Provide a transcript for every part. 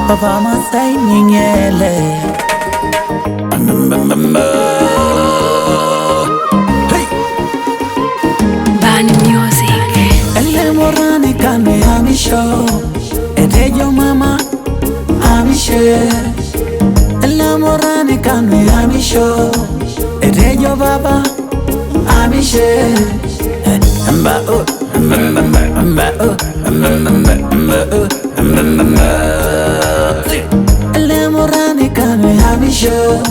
Papa Masai Ningele. Hey, Bani Music. Elle Morani Kane Amisho. Edejo Mama Amishe. Elle Morani Kane Amisho. Edejo Baba Amishe. Elle Morani Kane Amisho.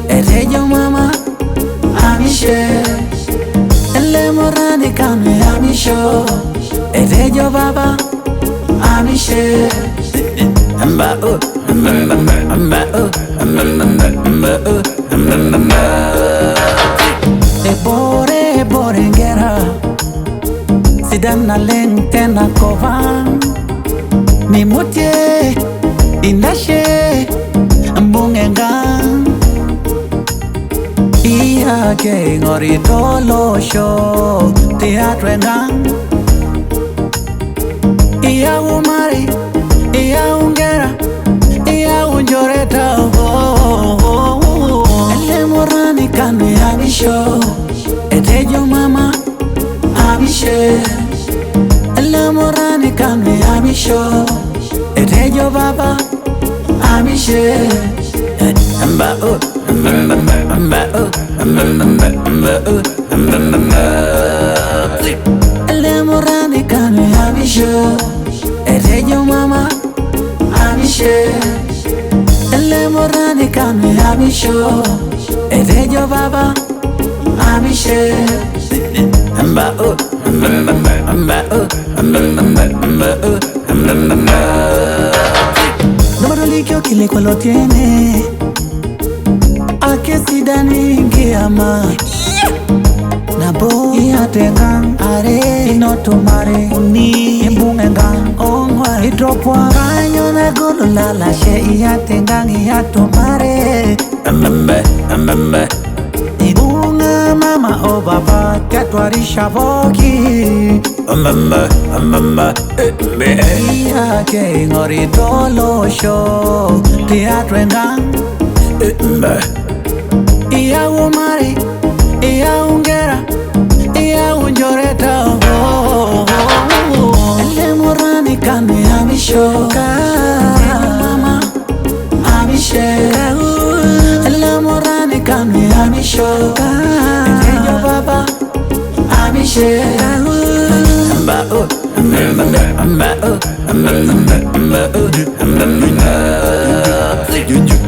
Edejo Mama Amishe. Elle Morani Kane Amisho. Edejo Baba Amishe. Ebore ngera Sidana leng tena kovan Ni mutie Indashe Mbungengang Iya ke ngori tolo show Teatro engang Iya umari Iya ungera Iya unjoreta Elle Morani Kane Amisho Edejo Mama Amishe. Elle Morani Kane Amisho. Edejo Baba Amishe. Elle Morani Kane Amisho. Edejo Mama Amishe. Elle Morani Kane Amisho. Edejo Baba Amishe. Nobadilike kile kwa lo tiene Ake sidani ngeama Nabo iatengang are inotumare Uni imbungengang ongwa Idropwa kanyo na gulu lalashe Iatengang iatumare Ibunga mama o baba Katwarisha voki Iya ke ngori tolo show Teatro engang Iya umari Iya ungera Iya unjoreta Elle Morani Kane Amisho Mama Amishe Elle Morani Kane Amisho Edejo Baba Amishe.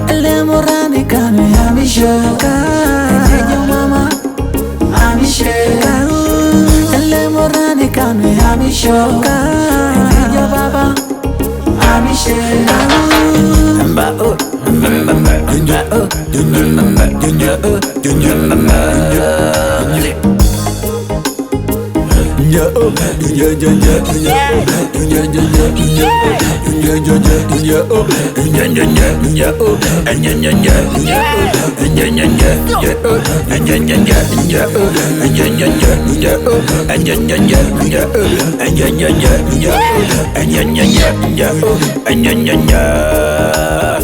Elle Morani Kane Amisho. Edejo Mama Amishe. Elle Morani Kane Amisho. Edejo Baba Amishe. Yeah.